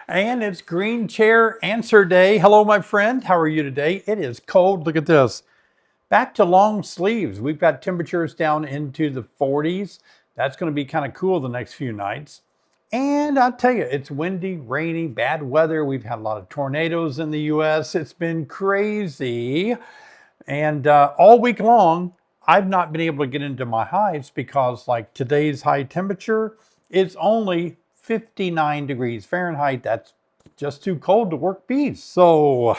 And it's green chair answer day. Hello, my friend. How are you today? It is cold. Look at this. Back to long sleeves. We've got temperatures down into the 40s. That's going to be kind of cool the next few nights. And I'll tell you, it's windy, rainy, bad weather. We've had a lot of tornadoes in the US. It's been crazy. And all week long, I've not been able to get into my hives because like today's high temperature is only 59 degrees Fahrenheit. That's just too cold to work bees. So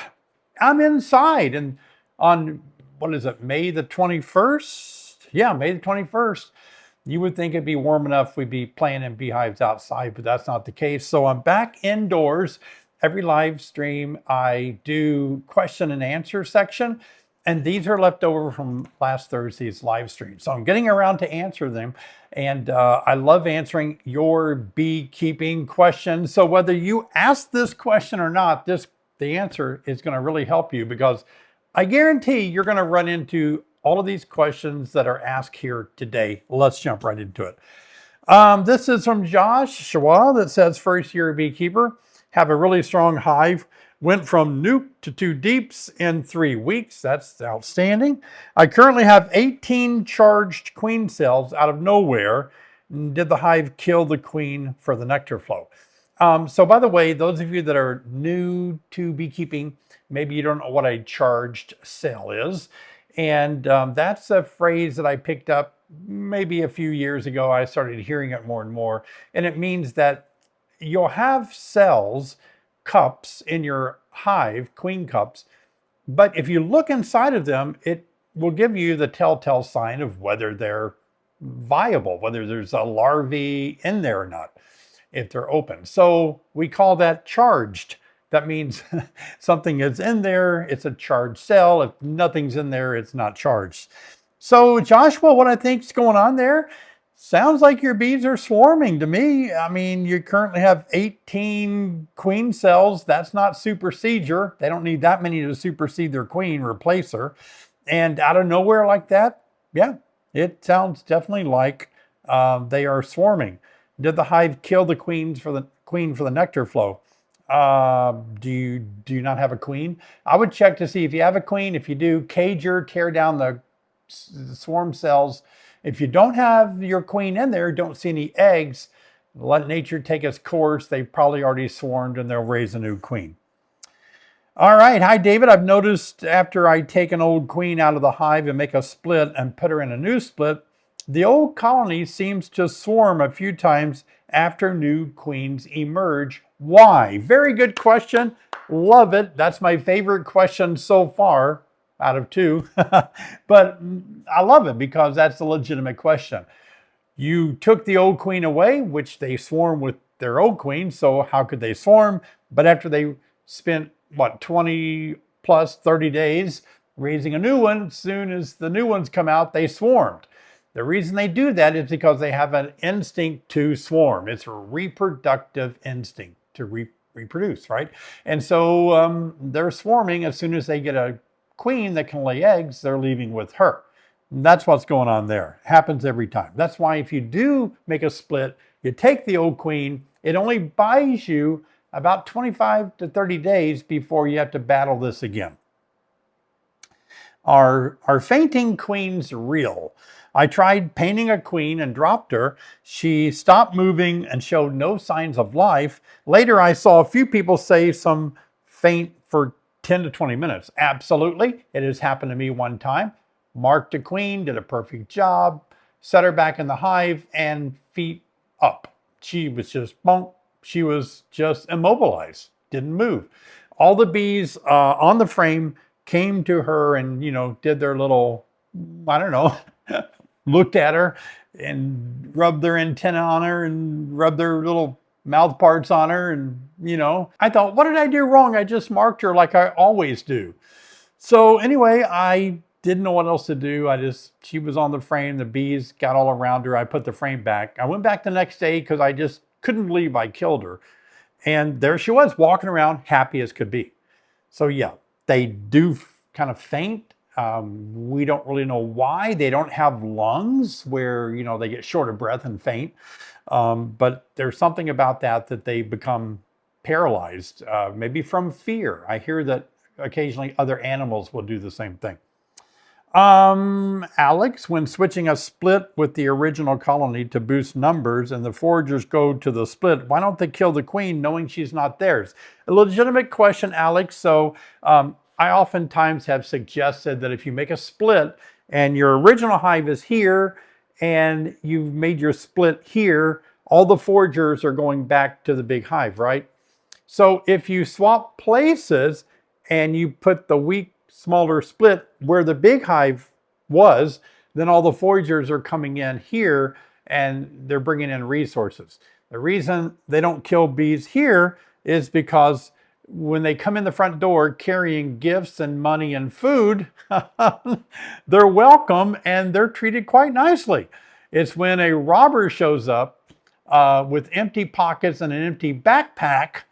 I'm inside, and on, what is it, May the 21st? Yeah, May the 21st. You would think it'd be warm enough we'd be playing in beehives outside, but that's not the case. So I'm back indoors. Every live stream I do question and answer section, and these are left over from last Thursday's live stream. So I'm getting around to answer them, and I love answering your beekeeping questions. So whether you ask this question or not, the answer is going to really help you, because I guarantee you're going to run into all of these questions that are asked here today. Let's jump right into it. This is from Joshua that says, first year beekeeper, have a really strong hive. Went from nuke to 2 deeps in 3 weeks. That's outstanding. I currently have 18 charged queen cells out of nowhere. Did the hive kill the queen for the nectar flow? So by the way, those of you that are new to beekeeping, maybe you don't know what a charged cell is. And that's a phrase that I picked up maybe a few years ago. I started hearing it more and more. And it means that you'll have cells, cups in your hive, queen cups, but if you look inside of them, it will give you the telltale sign of whether they're viable, whether there's a larvae in there or not, if they're open. So we call that charged. That means something is in there, it's a charged cell. If nothing's in there, it's not charged. So Joshua, what I think is going on there, sounds like your bees are swarming to me. I mean, you currently have 18 queen cells. That's not supersedure. They don't need that many to supersede their queen, replace her. And out of nowhere like that, yeah, it sounds definitely like they are swarming. Did the hive kill the queen for the nectar flow? Do you not have a queen? I would check to see if you have a queen. If you do, cage her, tear down the swarm cells. If you don't have your queen in there, don't see any eggs, let nature take its course. They've probably already swarmed and they'll raise a new queen. All right. Hi, David. I've noticed after I take an old queen out of the hive and make a split and put her in a new split, the old colony seems to swarm a few times after new queens emerge. Why? Very good question. Love it. That's my favorite question so far out of 2. But I love it because that's a legitimate question. You took the old queen away, which they swarm with their old queen. So how could they swarm? But after they spent, what, 20 plus 30 days raising a new one, as soon as the new ones come out, they swarmed. The reason they do that is because they have an instinct to swarm. It's a reproductive instinct to reproduce, right? And so they're swarming. As soon as they get a queen that can lay eggs, they're leaving with her. And that's what's going on there. Happens every time. That's why if you do make a split, you take the old queen, it only buys you about 25 to 30 days before you have to battle this again. Are fainting queens real? I tried painting a queen and dropped her. She stopped moving and showed no signs of life. Later, I saw a few people say some faint for 10 to 20 minutes. Absolutely. It has happened to me one time. Marked a queen, did a perfect job, set her back in the hive, and feet up. She was just bonk. She was just immobilized, didn't move. All the bees on the frame came to her and, did their little, I don't know, looked at her and rubbed their antenna on her and rubbed their little mouth parts on her. And, I thought, what did I do wrong? I just marked her like I always do. So anyway, I didn't know what else to do. She was on the frame. The bees got all around her. I put the frame back. I went back the next day because I just couldn't believe I killed her. And there she was walking around happy as could be. So yeah, they do kind of faint. We don't really know why. They don't have lungs where, they get short of breath and faint. But there's something about that they become paralyzed, maybe from fear. I hear that occasionally other animals will do the same thing. Alex, when switching a split with the original colony to boost numbers and the foragers go to the split, why don't they kill the queen knowing she's not theirs? A legitimate question, Alex. So I oftentimes have suggested that if you make a split and your original hive is here and you've made your split here, all the foragers are going back to the big hive, right? So if you swap places and you put the weak, smaller split where the big hive was, then all the foragers are coming in here and they're bringing in resources. The reason they don't kill bees here is because when they come in the front door carrying gifts and money and food, they're welcome and they're treated quite nicely. It's when a robber shows up with empty pockets and an empty backpack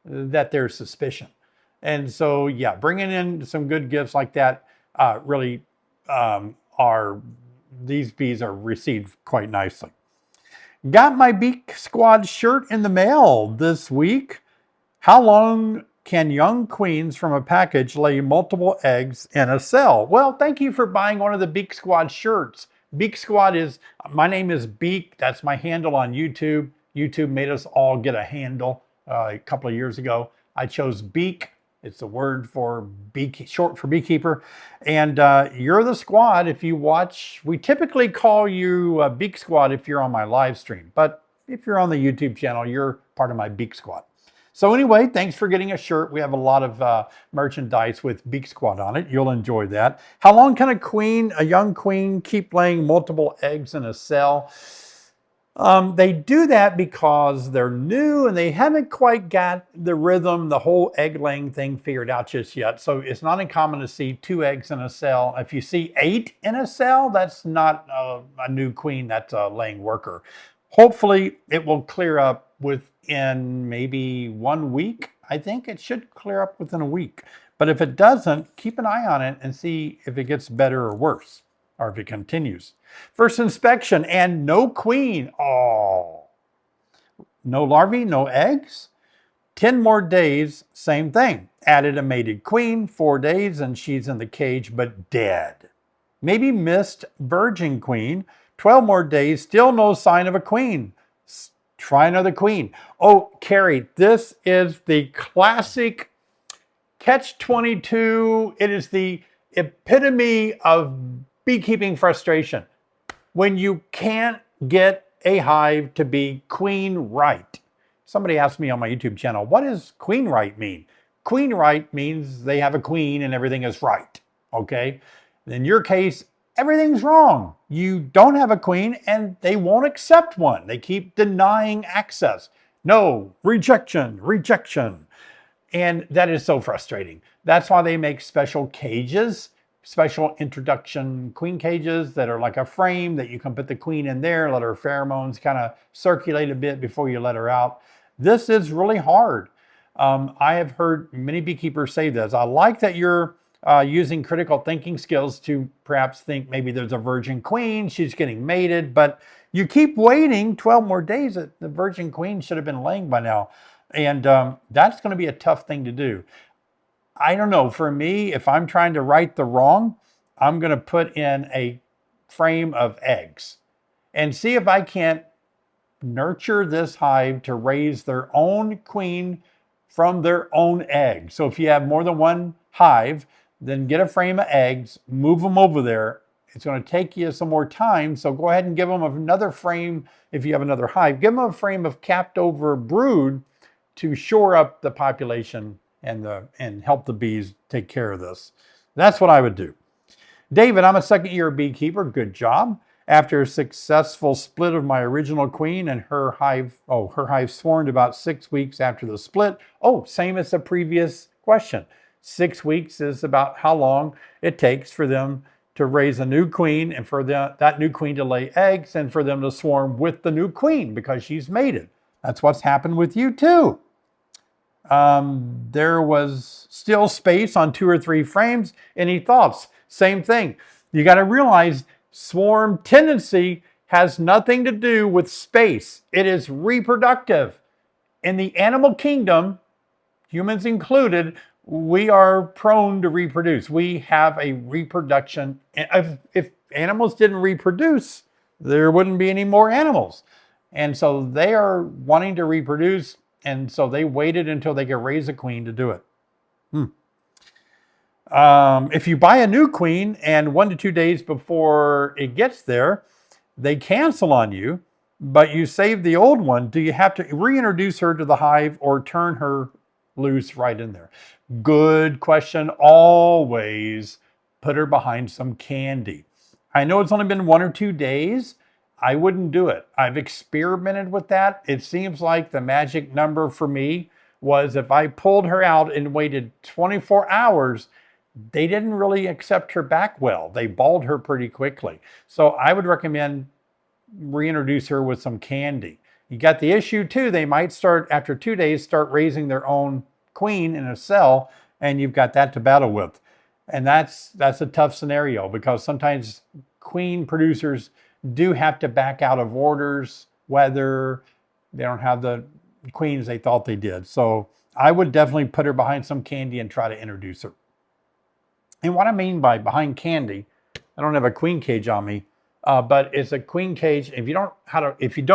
that there's suspicion. And so, yeah, bringing in some good gifts like that really these bees are received quite nicely. Got my Beak Squad shirt in the mail this week. How long can young queens from a package lay multiple eggs in a cell? Well, thank you for buying one of the Beak Squad shirts. Beak Squad my name is Beak. That's my handle on YouTube. YouTube made us all get a handle a couple of years ago. I chose Beak. It's the word for short for beekeeper. And you're the squad if you watch. We typically call you Beak Squad if you're on my live stream. But if you're on the YouTube channel, you're part of my Beak Squad. So anyway, thanks for getting a shirt. We have a lot of merchandise with Beak Squad on it. You'll enjoy that. How long can a young queen, keep laying multiple eggs in a cell? They do that because they're new and they haven't quite got the rhythm, the whole egg laying thing figured out just yet. So it's not uncommon to see 2 eggs in a cell. If you see 8 in a cell, that's not a new queen, that's a laying worker. Hopefully it will clear up within maybe 1 week. I think it should clear up within a week. But if it doesn't, keep an eye on it and see if it gets better or worse, or if it continues. First inspection and no queen. Oh, no larvae, no eggs. 10 more days, same thing. Added a mated queen, 4 days, and she's in the cage but dead. Maybe missed virgin queen. 12 more days, still no sign of a queen. Try another queen. Oh, Carrie, this is the classic catch-22. It is the epitome of beekeeping frustration. When you can't get a hive to be queen right. Somebody asked me on my YouTube channel, what does queen right mean? Queen right means they have a queen and everything is right, okay? In your case, everything's wrong. You don't have a queen and they won't accept one. They keep denying access. No, rejection, rejection. And that is so frustrating. That's why they make special cages, special introduction queen cages that are like a frame that you can put the queen in there, let her pheromones kind of circulate a bit before you let her out. This is really hard. I have heard many beekeepers say this. I like that you're using critical thinking skills to perhaps think maybe there's a virgin queen, she's getting mated, but you keep waiting 12 more days. The virgin queen should have been laying by now. And that's going to be a tough thing to do. I don't know, for me, if I'm trying to right the wrong, I'm going to put in a frame of eggs and see if I can't nurture this hive to raise their own queen from their own egg. So if you have more than one hive, then get a frame of eggs, move them over there. It's going to take you some more time, so go ahead and give them another frame. If you have another hive, give them a frame of capped over brood to shore up the population and help the bees take care of this. That's what I would do. David, I'm a second-year beekeeper. Good job. After a successful split of my original queen and her hive swarmed about 6 weeks after the split. Oh, same as the previous question. 6 weeks is about how long it takes for them to raise a new queen and for that new queen to lay eggs and for them to swarm with the new queen because she's mated. That's what's happened with you too. There was still space on 2 or 3 frames. Any thoughts? Same thing. You got to realize swarm tendency has nothing to do with space. It is reproductive. in the animal kingdom, humans included, we are prone to reproduce. We have a reproduction. If animals didn't reproduce, there wouldn't be any more animals. And so they are wanting to reproduce, and so they waited until they could raise a queen to do it. If you buy a new queen and 1 to 2 days before it gets there, they cancel on you, but you save the old one, do you have to reintroduce her to the hive or turn her loose right in there? Good question. Always put her behind some candy. I know it's only been 1 or 2 days. I wouldn't do it. I've experimented with that. It seems like the magic number for me was if I pulled her out and waited 24 hours, they didn't really accept her back well. They balled her pretty quickly. So I would recommend reintroduce her with some candy. You got the issue too. They might start, after 2 days, start raising their own queen in a cell, and you've got that to battle with. And that's a tough scenario because sometimes queen producers do have to back out of orders, whether they don't have the queens they thought they did. So I would definitely put her behind some candy and try to introduce her. And what I mean by behind candy, I don't have a queen cage on me, but it's a queen cage. If you don't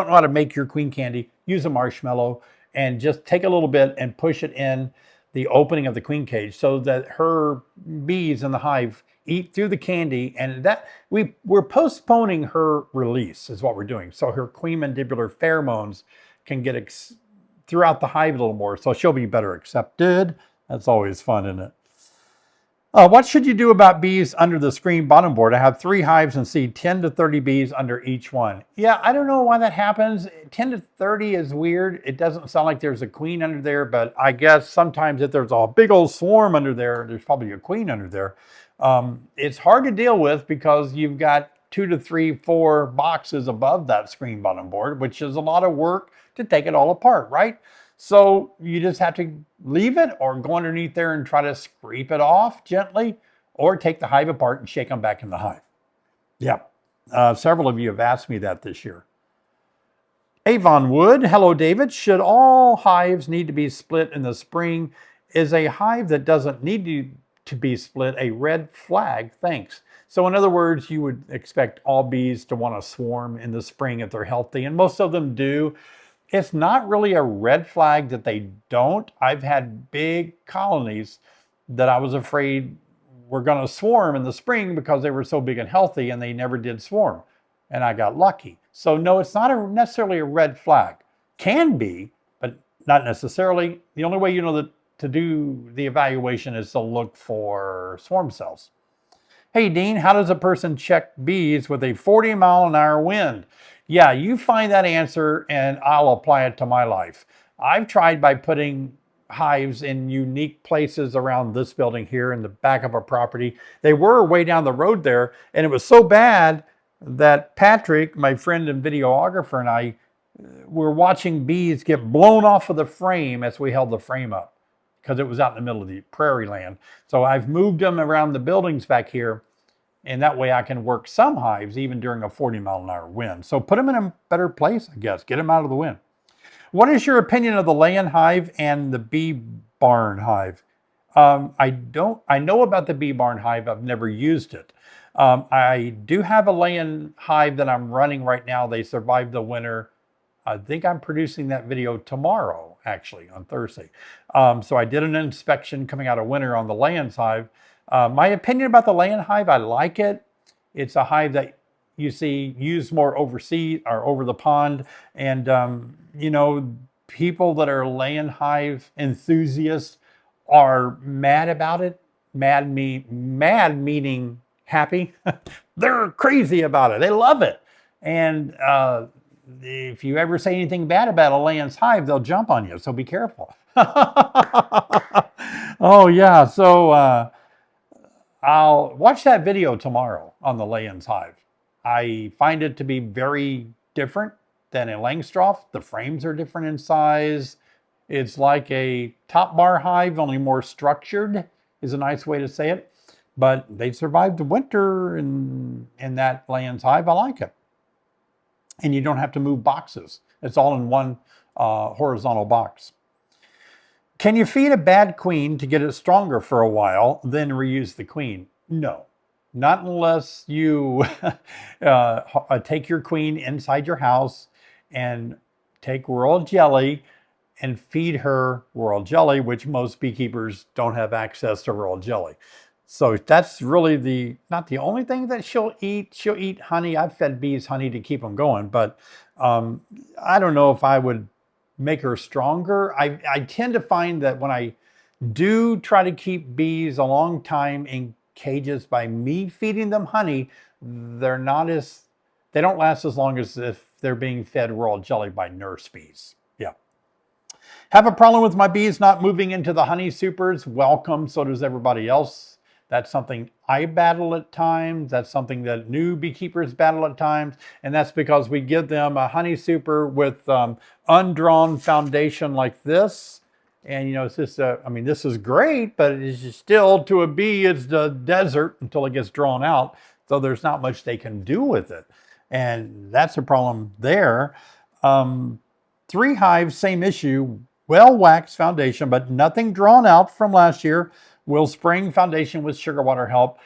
know how to make your queen candy, use a marshmallow and just take a little bit and push it in the opening of the queen cage so that her bees in the hive eat through the candy, and that we're postponing her release is what we're doing. So her queen mandibular pheromones can get throughout the hive a little more, so she'll be better accepted. That's always fun, isn't it? What should you do about bees under the screen bottom board? I have 3 hives and see 10 to 30 bees under each one. Yeah, I don't know why that happens. 10 to 30 is weird. It doesn't sound like there's a queen under there, but I guess sometimes if there's a big old swarm under there, there's probably a queen under there. It's hard to deal with because you've got 2 to 3, 4 boxes above that screen bottom board, which is a lot of work to take it all apart, right? So you just have to leave it or go underneath there and try to scrape it off gently, or take the hive apart and shake them back in the hive. Yeah, several of you have asked me that this year. Avon Wood, hello David. Should all hives need to be split in the spring? Is a hive that doesn't need to be split a red flag? Thanks. So in other words, you would expect all bees to want to swarm in the spring if they're healthy, and most of them do. It's not really a red flag that they don't. I've had big colonies that I was afraid were going to swarm in the spring because they were so big and healthy, and they never did swarm. And I got lucky. So no, it's not necessarily a red flag. Can be, but not necessarily. The only way you know that to do the evaluation is to look for swarm cells. Hey Dean, how does a person check bees with a 40-mile-an-hour wind? Yeah, you find that answer and I'll apply it to my life. I've tried by putting hives in unique places around this building here in the back of our property. They were way down the road there, and it was so bad that Patrick, my friend and videographer, and I were watching bees get blown off of the frame as we held the frame up because it was out in the middle of the prairie land. So I've moved them around the buildings back here, and that way I can work some hives even during a 40-mile-an-hour wind. So put them in a better place, I guess. Get them out of the wind. What is your opinion of the lay-in hive and the bee barn hive? I know about the bee barn hive. I've never used it. I do have a lay-in hive that I'm running right now. They survived the winter. I think I'm producing that video tomorrow, actually, on Thursday. So I did an inspection coming out of winter on the lay-in hive. My opinion about the lay-in hive, I like it. It's a hive that you see used more overseas or over the pond. And, you know, people that are lay-in hive enthusiasts are mad about it. Mad meaning happy. They're crazy about it. They love it. And if you ever say anything bad about a lay-in hive, they'll jump on you. So be careful. Oh, yeah. So I'll watch that video tomorrow on the lay-in hive. I find it to be very different than a Langstroth. The frames are different in size. It's like a top bar hive, only more structured is a nice way to say it. But they survived the winter in that lay-in hive. I like it. And you don't have to move boxes. It's all in one horizontal box. Can you feed a bad queen to get it stronger for a while, then reuse the queen? No, not unless you take your queen inside your house and take royal jelly and feed her royal jelly, which most beekeepers don't have access to royal jelly. So that's really not the only thing that she'll eat. She'll eat honey. I've fed bees honey to keep them going, but I don't know if I would make her stronger. I tend to find that when I do try to keep bees a long time in cages by me feeding them honey, they don't last as long as if they're being fed royal jelly by nurse bees. Yeah. Have a problem with my bees not moving into the honey supers? Welcome, so does everybody else. That's something I battle at times. That's something that new beekeepers battle at times. And that's because we give them a honey super with undrawn foundation like this. And, you know, it's just, I mean, this is great, but it's still, to a bee, it's the desert until it gets drawn out. So there's not much they can do with it. And that's a problem there. 3 hives, same issue. Well waxed foundation, but nothing drawn out from last year. Will spraying foundation with sugar water help?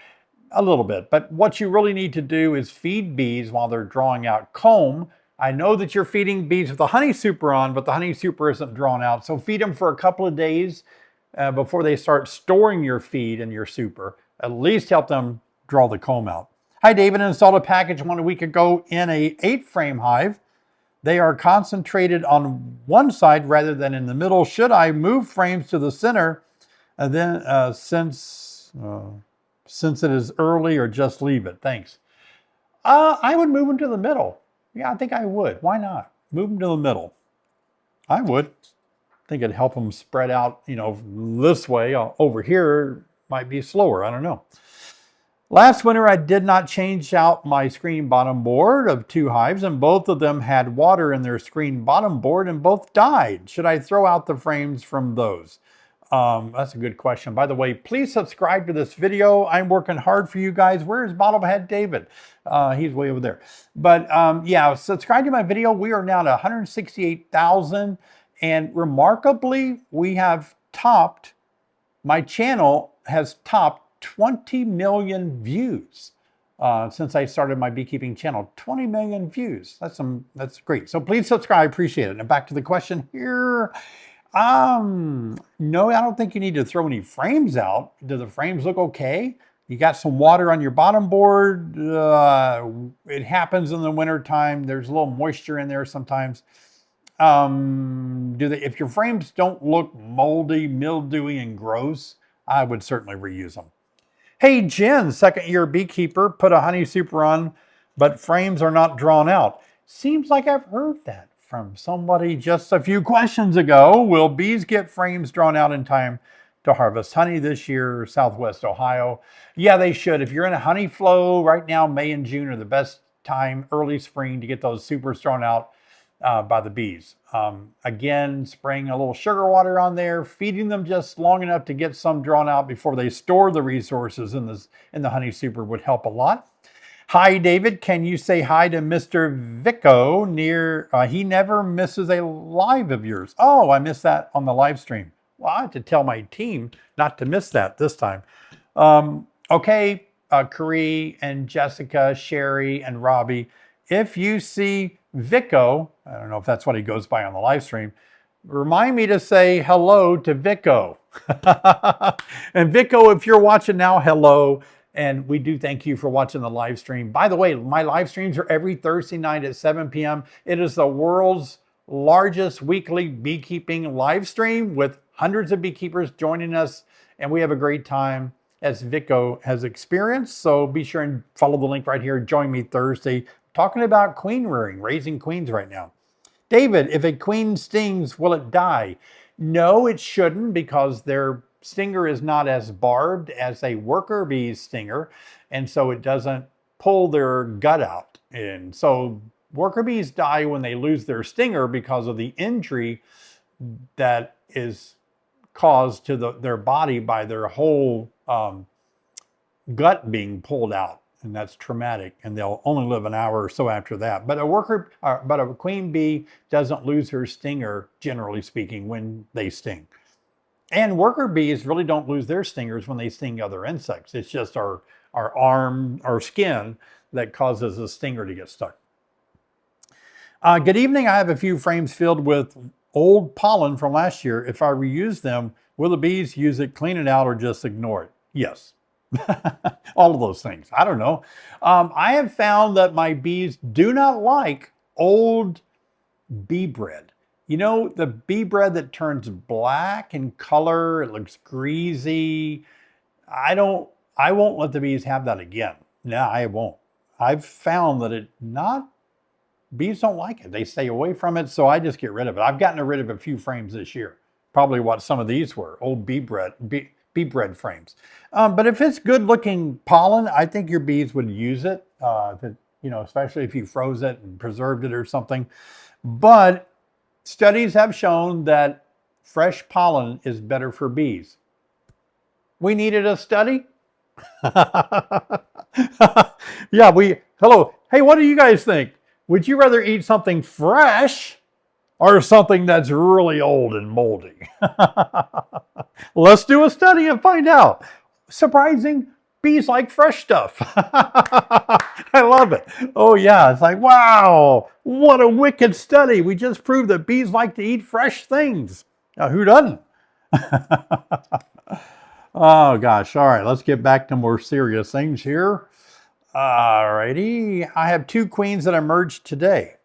A little bit, but what you really need to do is feed bees while they're drawing out comb. I know that you're feeding bees with the honey super on, but the honey super isn't drawn out. So feed them for a couple of days before they start storing your feed in your super. At least help them draw the comb out. Hi, David. Installed a package 1 week ago in a 8-frame hive. They are concentrated on one side rather than in the middle. Should I move frames to the center? And then since it is early, or just leave it? Thanks. I would move them to the middle. Yeah, I think I would. Why not? Move them to the middle. I would. I think it'd help them spread out, you know, this way. Over here might be slower. I don't know. Last winter, I did not change out my screen bottom board of 2 hives, and both of them had water in their screen bottom board and both died. Should I throw out the frames from those? That's a good question. By the way, please subscribe to this video. I'm working hard for you guys. Where's Bottlehead David? He's way over there. But yeah, subscribe to my video. We are now at 168,000. And remarkably, we have topped, my channel has topped 20 million views since I started my beekeeping channel. 20 million views. That's great. So please subscribe. Appreciate it. And back to the question here. No, I don't think you need to throw any frames out. Do the frames look okay? You got some water on your bottom board. It happens in the winter time. There's a little moisture in there sometimes. If your frames don't look moldy, mildewy, and gross, I would certainly reuse them. Hey, Jen, second-year beekeeper, put a honey super on, but frames are not drawn out. Seems like I've heard that from somebody just a few questions ago. Will bees get frames drawn out in time to harvest honey this year, Southwest Ohio? Yeah, they should. If you're in a honey flow right now, May and June are the best time, early spring, to get those supers drawn out by the bees. Again, spraying a little sugar water on there, feeding them just long enough to get some drawn out before they store the resources in the honey super would help a lot. Hi, David. Can you say hi to Mr. Vico he never misses a live of yours. Oh, I missed that on the live stream. Well, I have to tell my team not to miss that this time. Okay, Carrie and Jessica, Sherry and Robbie, if you see Vico, I don't know if that's what he goes by on the live stream, remind me to say hello to Vico. And Vico, if you're watching now, hello. And we do thank you for watching the live stream. By the way, my live streams are every Thursday night at 7 p.m. It is the world's largest weekly beekeeping live stream with hundreds of beekeepers joining us. And we have a great time, as Vico has experienced. So be sure and follow the link right here. Join me Thursday, talking about queen rearing, raising queens right now. David, if a queen stings, will it die? No, it shouldn't, because their stinger is not as barbed as a worker bee's stinger, and so it doesn't pull their gut out. And so worker bees die when they lose their stinger because of the injury that is caused to their body by their whole gut being pulled out. and that's traumatic, and they'll only live an hour or so after that. But a queen bee doesn't lose her stinger, generally speaking, when they sting. And worker bees really don't lose their stingers when they sting other insects. It's just our arm, our skin, that causes the stinger to get stuck. Good evening. I have a few frames filled with old pollen from last year. If I reuse them, will the bees use it, clean it out, or just ignore it? Yes. All of those things. I don't know. I have found that my bees do not like old bee bread. You know, the bee bread that turns black in color, it looks greasy. I won't let the bees have that again. No, I won't. I've found that bees don't like it. They stay away from it, so I just get rid of it. I've gotten rid of a few frames this year. Probably what some of these were, old bee bread frames. But if it's good looking pollen, I think your bees would use it, especially if you froze it and preserved it or something. But studies have shown that fresh pollen is better for bees. We needed a study? Yeah, hello. Hey, what do you guys think? Would you rather eat something fresh or something that's really old and moldy? Let's do a study and find out. Surprising, bees like fresh stuff. I love it. Oh yeah, it's like, wow, what a wicked study. We just proved that bees like to eat fresh things. Now, who doesn't? Oh gosh, all right, let's get back to more serious things here. All righty, I have 2 queens that emerged today.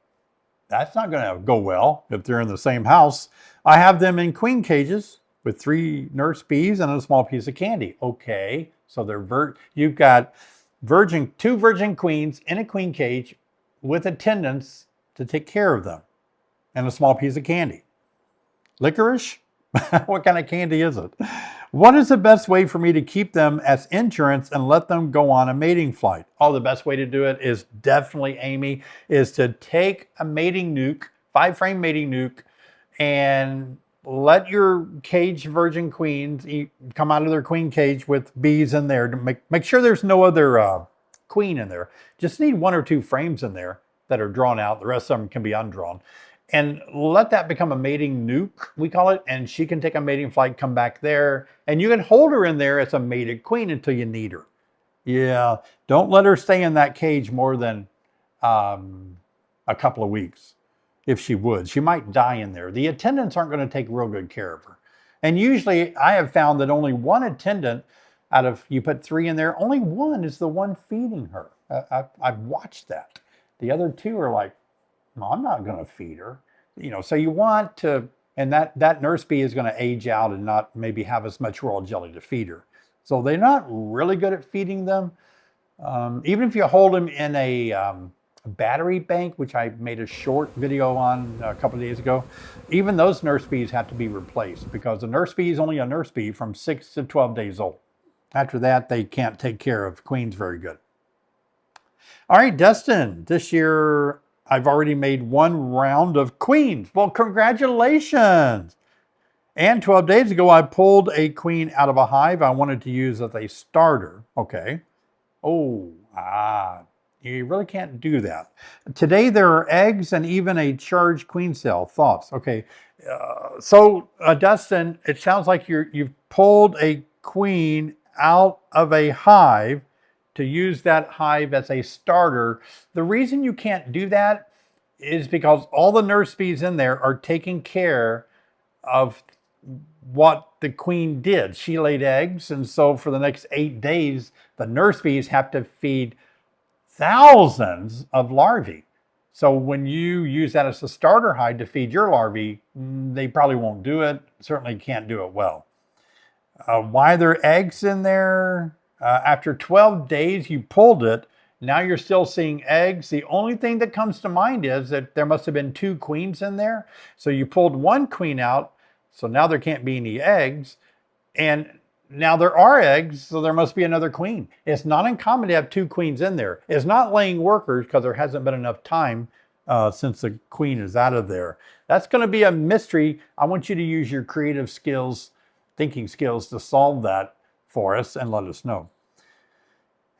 That's not going to go well if they're in the same house. I have them in queen cages with 3 nurse bees and a small piece of candy. Okay, so you've got 2 virgin queens in a queen cage with attendants to take care of them and a small piece of candy. Licorice? What kind of candy is it? What is the best way for me to keep them as insurance and let them go on a mating flight? Oh, the best way to do it is definitely, Amy, is to take a mating nuke, 5-frame mating nuke, and let your caged virgin queens come out of their queen cage with bees in there to make sure there's no other queen in there. Just need 1 or 2 frames in there that are drawn out. The rest of them can be undrawn. And let that become a mating nuke, we call it, and she can take a mating flight, come back there, and you can hold her in there as a mated queen until you need her. Yeah, don't let her stay in that cage more than a couple of weeks. If she would, she might die in there. The attendants aren't going to take real good care of her. And usually I have found that only 1 attendant out of, you put 3 in there, only 1 is the one feeding her. I've watched that. The other 2 are like, no, I'm not going to feed her. So you want to, and that nurse bee is going to age out and not maybe have as much royal jelly to feed her. So they're not really good at feeding them. Even if you hold them in a battery bank, which I made a short video on a couple of days ago, even those nurse bees have to be replaced because a nurse bee is only a nurse bee from 6 to 12 days old. After that, they can't take care of queens very good. All right, Dustin, this year I've already made 1 round of queens. Well, congratulations. And 12 days ago, I pulled a queen out of a hive I wanted to use as a starter. Okay. You really can't do that. Today, there are eggs and even a charged queen cell. Thoughts? Okay. Dustin, it sounds like you've pulled a queen out of a hive to use that hive as a starter. The reason you can't do that is because all the nurse bees in there are taking care of what the queen did. She laid eggs, and so for the next 8 days, the nurse bees have to feed thousands of larvae. So when you use that as a starter hive to feed your larvae, they probably won't do it. Certainly can't do it well. Why are there eggs in there? After 12 days, you pulled it. Now you're still seeing eggs. The only thing that comes to mind is that there must have been 2 queens in there. So you pulled 1 queen out. So now there can't be any eggs. And now there are eggs, so there must be another queen. It's not uncommon to have 2 queens in there. It's not laying workers because there hasn't been enough time since the queen is out of there. That's going to be a mystery. I want you to use your creative skills, thinking skills to solve that for us and let us know.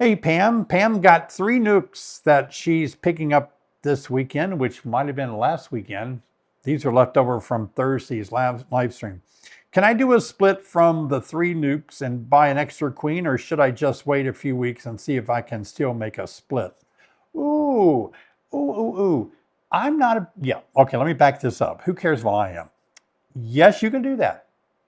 Hey, Pam. Pam got 3 nukes that she's picking up this weekend, which might have been last weekend. These are left over from Thursday's live stream. Can I do a split from the 3 nukes and buy an extra queen, or should I just wait a few weeks and see if I can still make a split? Ooh, ooh, ooh, ooh. I'm not a, yeah, okay, let me back this up. Who cares what I am? Yes, you can do that.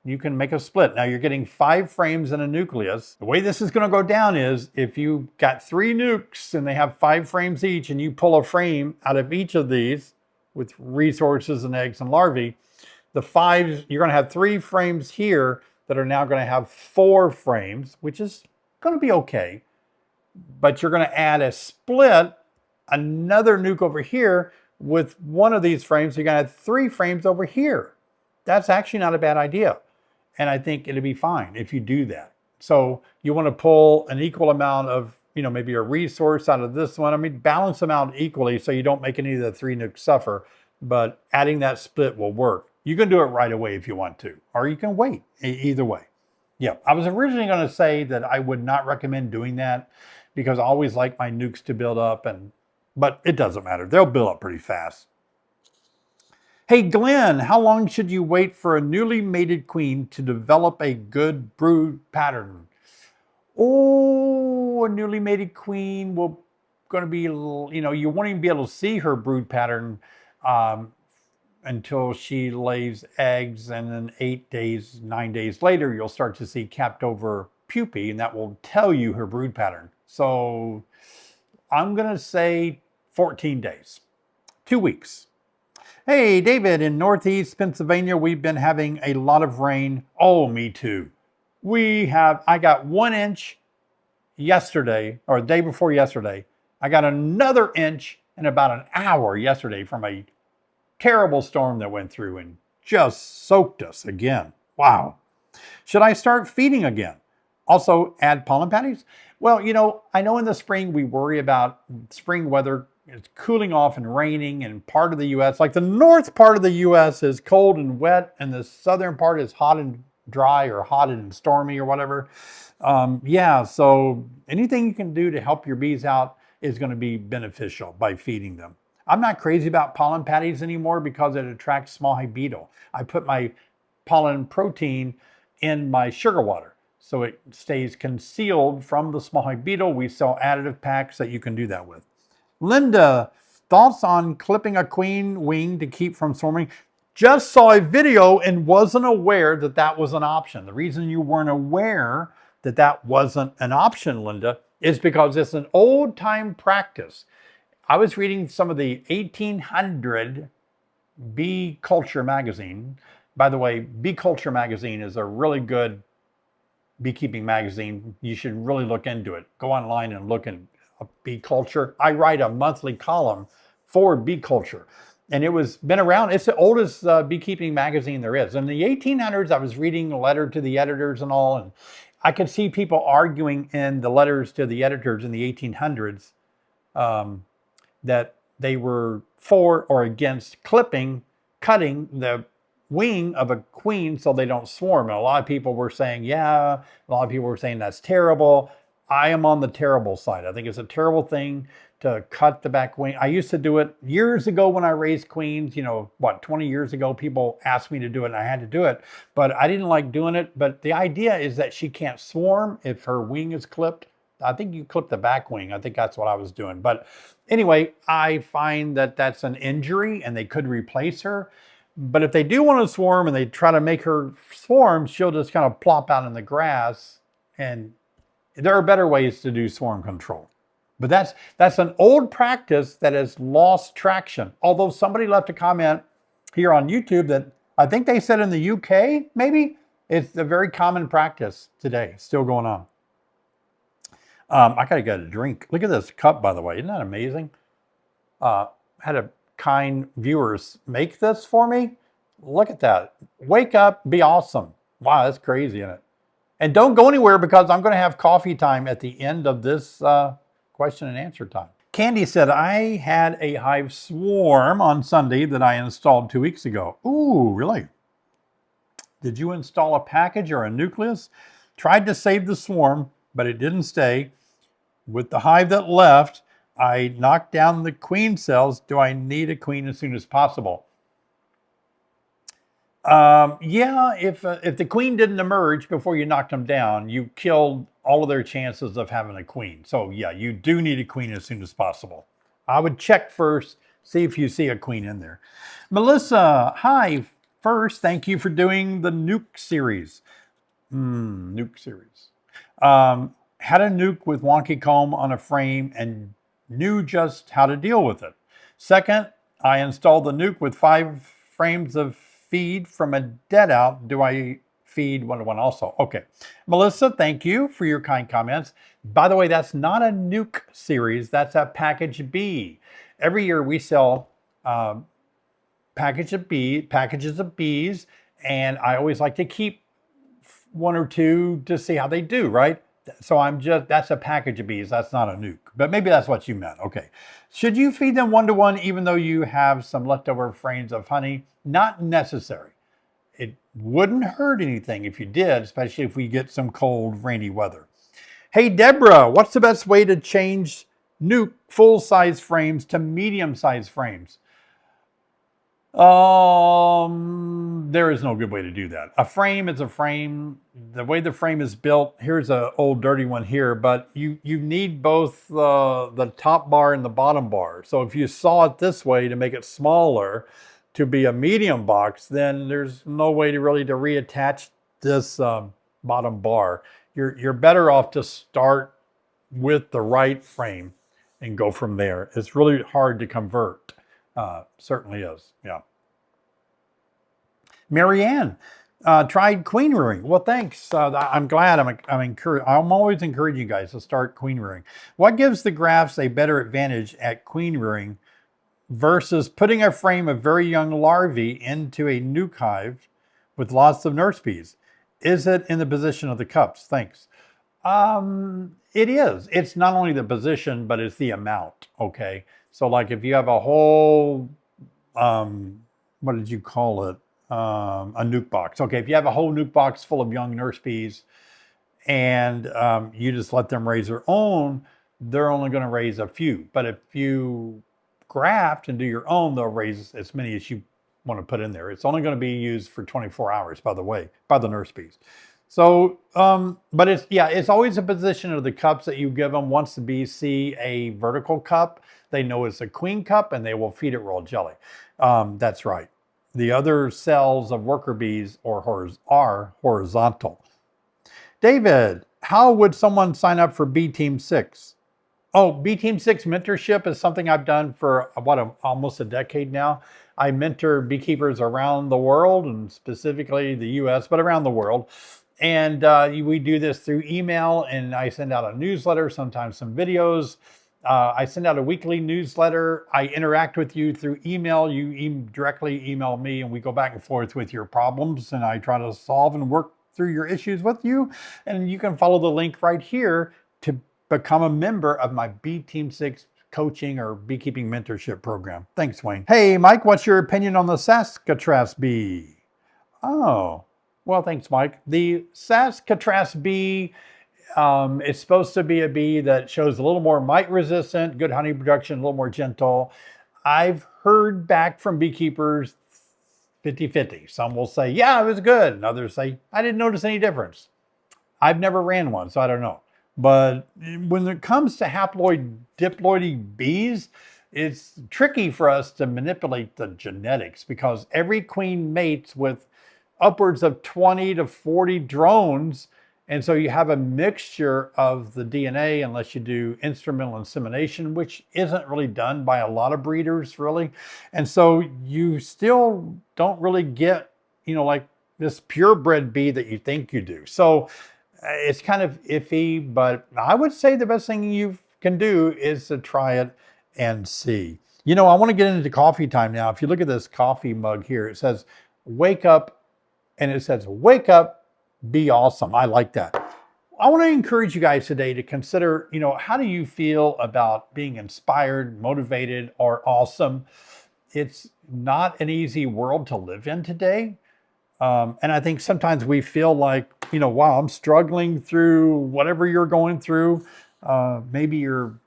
You can make a split. Now you're getting 5 frames in a nucleus. The way this is going to go down is if you got 3 nukes and they have 5 frames each and you pull a frame out of each of these with resources and eggs and larvae, the 5s, you're going to have 3 frames here that are now going to have 4 frames, which is going to be okay. But you're going to add a split, another nuke over here with one of these frames. So you're going to have 3 frames over here. That's actually not a bad idea. And I think it'll be fine if you do that. So you want to pull an equal amount of, maybe a resource out of this one. I mean, balance them out equally so you don't make any of the 3 nukes suffer. But adding that split will work. You can do it right away if you want to, or you can wait, either way. Yeah, I was originally going to say that I would not recommend doing that because I always like my nukes to build up, but it doesn't matter. They'll build up pretty fast. Hey, Glenn, how long should you wait for a newly mated queen to develop a good brood pattern? Oh, a newly mated queen will going to be, you won't even be able to see her brood pattern until she lays eggs, and then 8 days, 9 days later, you'll start to see capped over pupae, and that will tell you her brood pattern. So I'm going to say 14 days, 2 weeks. Hey, David, in Northeast Pennsylvania, we've been having a lot of rain. Oh, me too. I got 1 inch yesterday, or the day before yesterday. I got another inch in about an hour yesterday from a terrible storm that went through and just soaked us again. Wow. Should I start feeding again? Also, add pollen patties? Well, I know in the spring we worry about spring weather. It's cooling off and raining in part of the U.S. Like the north part of the U.S. is cold and wet, and the southern part is hot and dry, or hot and stormy, or whatever. So anything you can do to help your bees out is going to be beneficial by feeding them. I'm not crazy about pollen patties anymore because it attracts small hive beetle. I put my pollen protein in my sugar water, so it stays concealed from the small hive beetle. We sell additive packs that you can do that with. Linda, thoughts on clipping a queen wing to keep from swarming? Just saw a video and wasn't aware that that was an option. The reason you weren't aware that that wasn't an option, Linda, is because it's an old time practice. I was reading some of the 1800 Bee Culture magazine. By the way, Bee Culture magazine is a really good beekeeping magazine. You should really look into it. Go online and look at Bee Culture. I write a monthly column for Bee Culture, and been around. It's the oldest beekeeping magazine there is. In the 1800s, I was reading a letter to the editors and all, and I could see people arguing in the letters to the editors in the 1800s that they were for or against cutting the wing of a queen so they don't swarm. And a lot of people were saying, yeah, a lot of people were saying that's terrible. I am on the terrible side. I think it's a terrible thing to cut the back wing. I used to do it years ago when I raised queens, 20 years ago, people asked me to do it and I had to do it, but I didn't like doing it. But the idea is that she can't swarm if her wing is clipped. I think you clip the back wing. I think that's what I was doing. But anyway, I find that that's an injury and they could replace her. But if they do want to swarm and they try to make her swarm, she'll just kind of plop out in the grass. And there are better ways to do swarm control. But that's an old practice that has lost traction. Although somebody left a comment here on YouTube that I think they said in the UK, maybe, it's a very common practice today, still going on. I gotta get a drink. Look at this cup, by the way. Isn't that amazing? Had a kind viewers make this for me. Look at that. Wake up, be awesome. Wow, that's crazy, isn't it? And don't go anywhere because I'm going to have coffee time at the end of this question and answer time. Candy said, I had a hive swarm on Sunday that I installed 2 weeks ago. Ooh, really? Did you install a package or a nucleus? Tried to save the swarm, but it didn't stay. with the hive that left, I knocked down the queen cells. Do I need a queen as soon as possible? Yeah, if the queen didn't emerge before you knocked them down, you killed all of their chances of having a queen. So yeah, you do need a queen as soon as possible. I would check first, see if you see a queen in there. Melissa, hi. First, thank you for doing the nuke series. Nuke series. Had a nuke with wonky comb on a frame and knew just how to deal with it. Second, I installed the nuke with 5 frames of feed from a dead out. Do I feed 1-to-1 also? Okay. Melissa, thank you for your kind comments. By the way, that's not a nuke series. That's a package B. Every year we sell packages of bees, and I always like to keep 1 or 2 to see how they do, right? So that's a package of bees. That's not a nuke, but maybe that's what you meant. Okay. Should you feed them 1-to-1 even though you have some leftover frames of honey? Not necessary. It wouldn't hurt anything if you did, especially if we get some cold, rainy weather. Hey, Deborah, what's the best way to change nuke full-size frames to medium-size frames? There is no good way to do that. A frame is a frame. The way the frame is built, here's an old dirty one here, but you need both the top bar and the bottom bar. So if you saw it this way to make it smaller to be a medium box, then there's no way to really to reattach this bottom bar. You're better off to start with the right frame and go from there. It's really hard to convert. Certainly is, yeah. Marianne tried queen rearing. Well, thanks. I'm glad. I'm encouraged. I'm always encouraging you guys to start queen rearing. What gives the grafts a better advantage at queen rearing versus putting a frame of very young larvae into a nuke hive with lots of nurse bees? Is it in the position of the cups? Thanks. It is. It's not only the position, but it's the amount. Okay. So like if you have a whole, what did you call it? A nuke box. Okay. If you have a whole nuke box full of young nurse bees and you just let them raise their own, they're only going to raise a few. But if you graft and do your own, they'll raise as many as you want to put in there. It's only going to be used for 24 hours, by the way, by the nurse bees. So, but it's always a position of the cups that you give them. Once the bees see a vertical cup, they know it's a queen cup and they will feed it raw jelly. That's right. The other cells of worker bees are horizontal. David, how would someone sign up for Bee Team 6? Oh, Bee Team 6 mentorship is something I've done for almost a decade now. I mentor beekeepers around the world, and specifically the US, but around the world. And we do this through email, and I send out a newsletter, sometimes some videos. I send out a weekly newsletter. I interact with you through email. You directly email me, and we go back and forth with your problems, and I try to solve and work through your issues with you. And you can follow the link right here to become a member of my Bee Team 6 coaching or beekeeping mentorship program. Thanks, Wayne. Hey, Mike, what's your opinion on the Saskatraz bee? Oh, well, thanks, Mike. The Saskatraz bee is supposed to be a bee that shows a little more mite resistant, good honey production, a little more gentle. I've heard back from beekeepers 50-50. Some will say, yeah, it was good. And others say, I didn't notice any difference. I've never ran one, so I don't know. But when it comes to haploid diploidy bees, it's tricky for us to manipulate the genetics because every queen mates with upwards of 20 to 40 drones. And so you have a mixture of the DNA unless you do instrumental insemination, which isn't really done by a lot of breeders, really. And so you still don't really get, like this purebred bee that you think you do. So it's kind of iffy, but I would say the best thing you can do is to try it and see. I want to get into coffee time now. If you look at this coffee mug here, it says, wake up, and it says, wake up, be awesome. I like that. I want to encourage you guys today to consider, how do you feel about being inspired, motivated, or awesome? It's not an easy world to live in today. And I think sometimes we feel like, wow, I'm struggling through whatever you're going through. Maybe you're,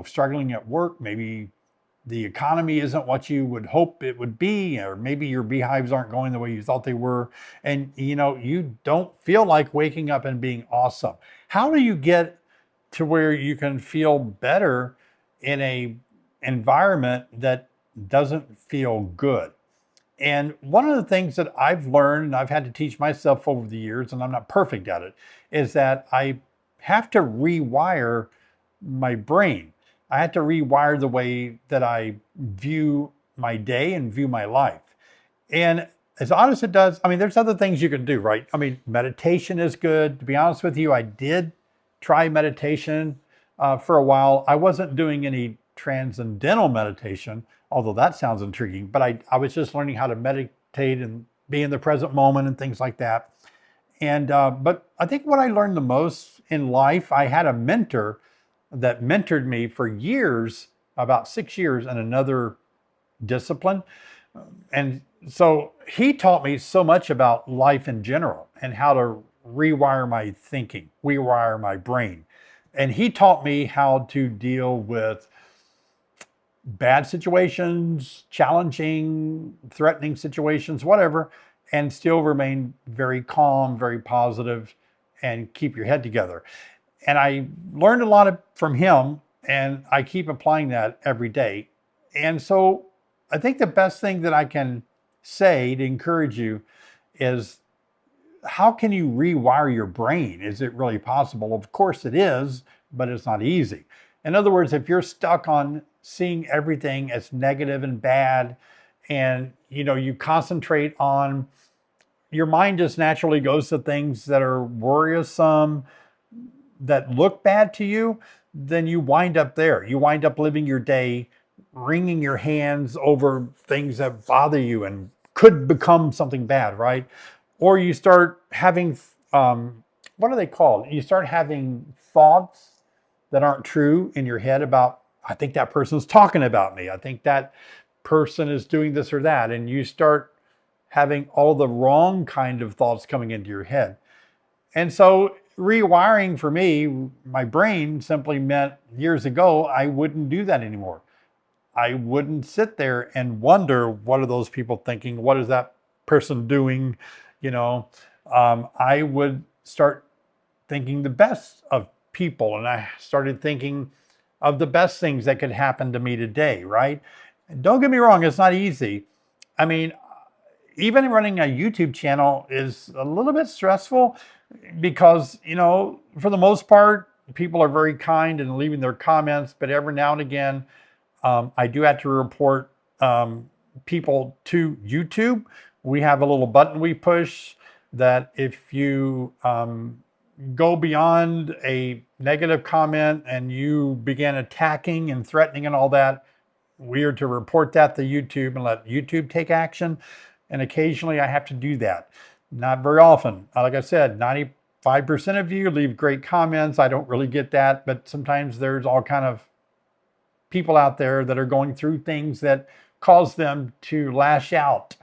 struggling at work. Maybe the economy isn't what you would hope it would be, or maybe your beehives aren't going the way you thought they were. And, you don't feel like waking up and being awesome. How do you get to where you can feel better in a environment that doesn't feel good? And one of the things that I've learned, and I've had to teach myself over the years, and I'm not perfect at it, is that I have to rewire my brain. I have to rewire the way that I view my day and view my life. And as odd as it does, there's other things you can do, right? Meditation is good. To be honest with you, I did try meditation for a while. I wasn't doing any transcendental meditation, although that sounds intriguing, but I was just learning how to meditate and be in the present moment and things like that. And but I think what I learned the most in life, I had a mentor that mentored me for years, about 6 years, in another discipline. And so he taught me so much about life in general and how to rewire my thinking, rewire my brain. And he taught me how to deal with bad situations, challenging, threatening situations, whatever, and still remain very calm, very positive, and keep your head together. And I learned a lot from him, and I keep applying that every day. And so I think the best thing that I can say to encourage you is, how can you rewire your brain? Is it really possible? Of course it is, but it's not easy. In other words, if you're stuck on seeing everything as negative and bad, and you concentrate on, your mind just naturally goes to things that are worrisome, that look bad to you, then you wind up there. You wind up living your day wringing your hands over things that bother you and could become something bad, right? Or you start having, what are they called? You start having thoughts that aren't true in your head about, I think that person's talking about me. I think that person is doing this or that. And you start having all the wrong kind of thoughts coming into your head. And so rewiring for me, my brain simply meant years ago, I wouldn't do that anymore. I wouldn't sit there and wonder, what are those people thinking? What is that person doing? I would start thinking the best of people. And I started thinking of the best things that could happen to me today, right? And don't get me wrong, it's not easy. Even running a YouTube channel is a little bit stressful because, for the most part, people are very kind and leaving their comments, but every now and again, I do have to report people to YouTube. We have a little button we push that if you go beyond a negative comment and you begin attacking and threatening and all that, we are to report that to YouTube and let YouTube take action. And occasionally I have to do that. Not very often. Like I said, 95% of you leave great comments. I don't really get that, but sometimes there's all kind of people out there that are going through things that cause them to lash out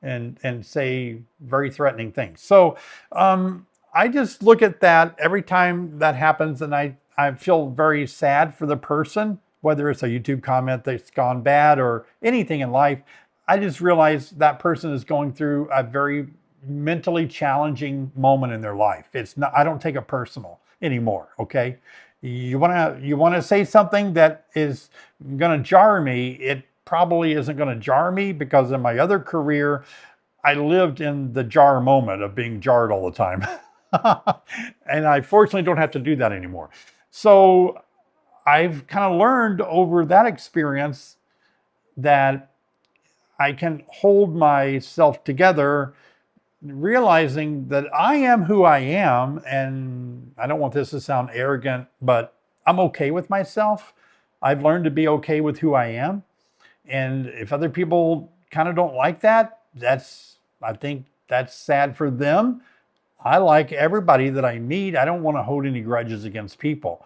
and say very threatening things. So I just look at that every time that happens, and I feel very sad for the person, whether it's a YouTube comment that's gone bad or anything in life. I just realize that person is going through a very mentally challenging moment in their life. It's not, I don't take it personal anymore, okay? You want to say something that is going to jar me, it probably isn't going to jar me, because in my other career, I lived in the jar moment of being jarred all the time. And I fortunately don't have to do that anymore. So I've kind of learned over that experience that I can hold myself together, realizing that I am who I am. And I don't want this to sound arrogant, but I'm okay with myself. I've learned to be okay with who I am. And if other people kind of don't like that, I think that's sad for them. I like everybody that I meet. I don't want to hold any grudges against people.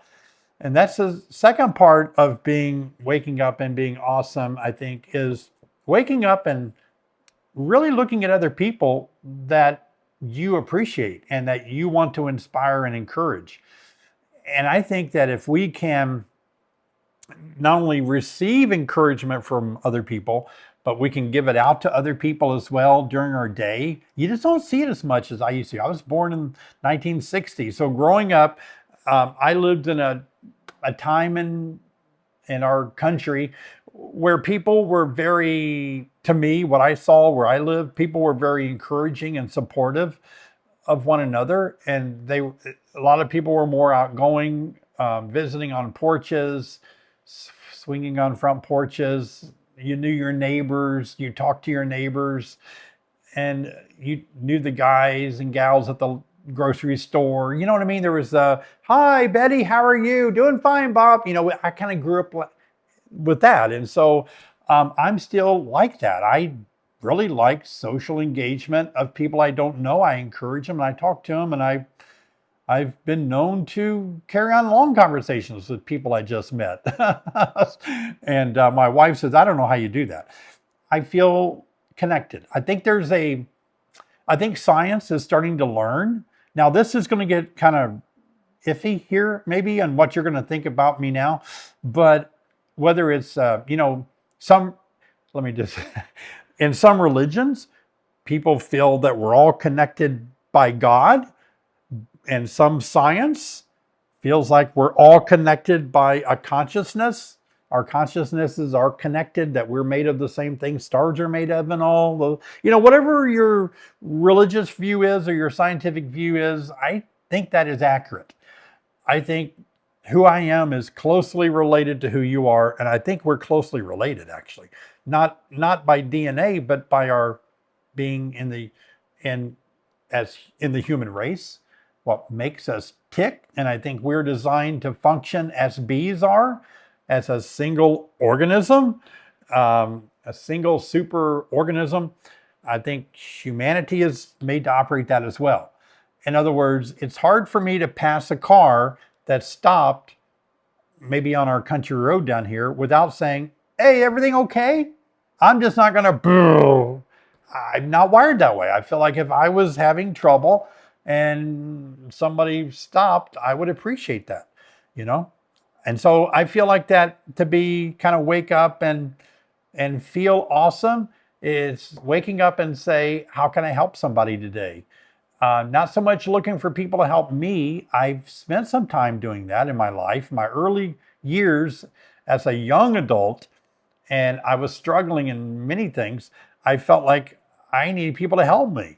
And that's the second part of waking up and being awesome, I think, is waking up and really looking at other people that you appreciate and that you want to inspire and encourage. And I think that if we can not only receive encouragement from other people, but we can give it out to other people as well during our day. You just don't see it as much as I used to. I was born in 1960. So growing up, I lived in a time in our country where people were very, to me, what I saw where I lived, people were very encouraging and supportive of one another. And a lot of people were more outgoing, visiting on porches, swinging on front porches. You knew your neighbors, you talked to your neighbors, and you knew the guys and gals at the grocery store. You know what I mean? There was hi Betty, how are you? Doing fine, Bob. You know, I kind of grew up with that. And so I'm still like that. I really like social engagement of people I don't know. I encourage them and I talk to them, and I've been known to carry on long conversations with people I just met. And my wife says, I don't know how you do that. I feel connected. I think science is starting to learn. Now, this is going to get kind of iffy here, maybe, on what you're going to think about me now. But whether it's, in some religions, people feel that we're all connected by God. And some science feels like we're all connected by a consciousness. Our consciousnesses are connected, that we're made of the same thing stars are made of, and all the, whatever your religious view is or your scientific view is, I think that is accurate. I think who I am is closely related to who you are. And I think we're closely related, actually, not by DNA, but by our being in the human race. What makes us tick, and I think we're designed to function as bees are, as a single organism, a single super organism. I think humanity is made to operate that as well. In other words, it's hard for me to pass a car that stopped maybe on our country road down here without saying, hey, everything okay? I'm just not gonna, I'm not wired that way. I feel like if I was having trouble and somebody stopped, I would appreciate that, And so I feel like that to be kind of wake up and feel awesome is waking up and say, how can I help somebody today? Not so much looking for people to help me. I've spent some time doing that in my life, my early years as a young adult, and I was struggling in many things. I felt like I needed people to help me.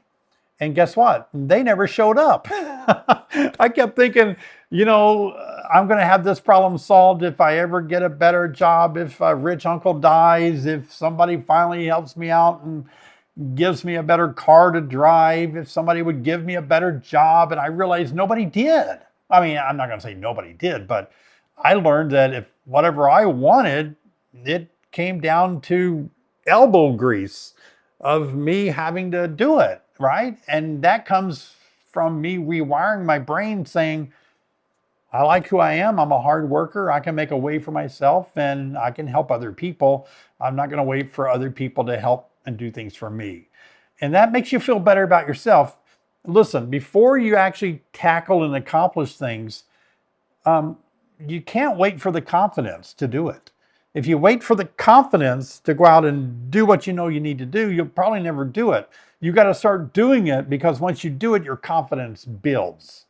And guess what? They never showed up. I kept thinking, I'm going to have this problem solved if I ever get a better job, if a rich uncle dies, if somebody finally helps me out and gives me a better car to drive, if somebody would give me a better job. And I realized nobody did. I mean, I'm not going to say nobody did, but I learned that if whatever I wanted, it came down to elbow grease of me having to do it. Right? And that comes from me rewiring my brain saying, I like who I am. I'm a hard worker. I can make a way for myself and I can help other people. I'm not going to wait for other people to help and do things for me. And that makes you feel better about yourself. Listen, before you actually tackle and accomplish things, you can't wait for the confidence to do it. If you wait for the confidence to go out and do what you know you need to do, you'll probably never do it. You got to start doing it, because once you do it, your confidence builds.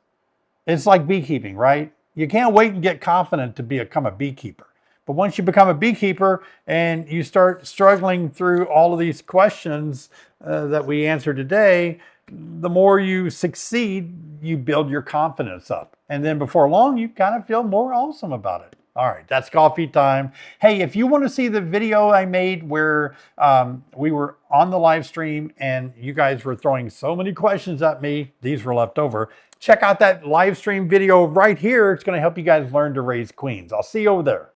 It's like beekeeping, right? You can't wait and get confident to become a beekeeper. But once you become a beekeeper and you start struggling through all of these questions that we answer today, the more you succeed, you build your confidence up. And then before long, you kind of feel more awesome about it. All right, that's coffee time. Hey, if you want to see the video I made where we were on the live stream and you guys were throwing so many questions at me, these were left over, check out that live stream video right here. It's going to help you guys learn to raise queens. I'll see you over there.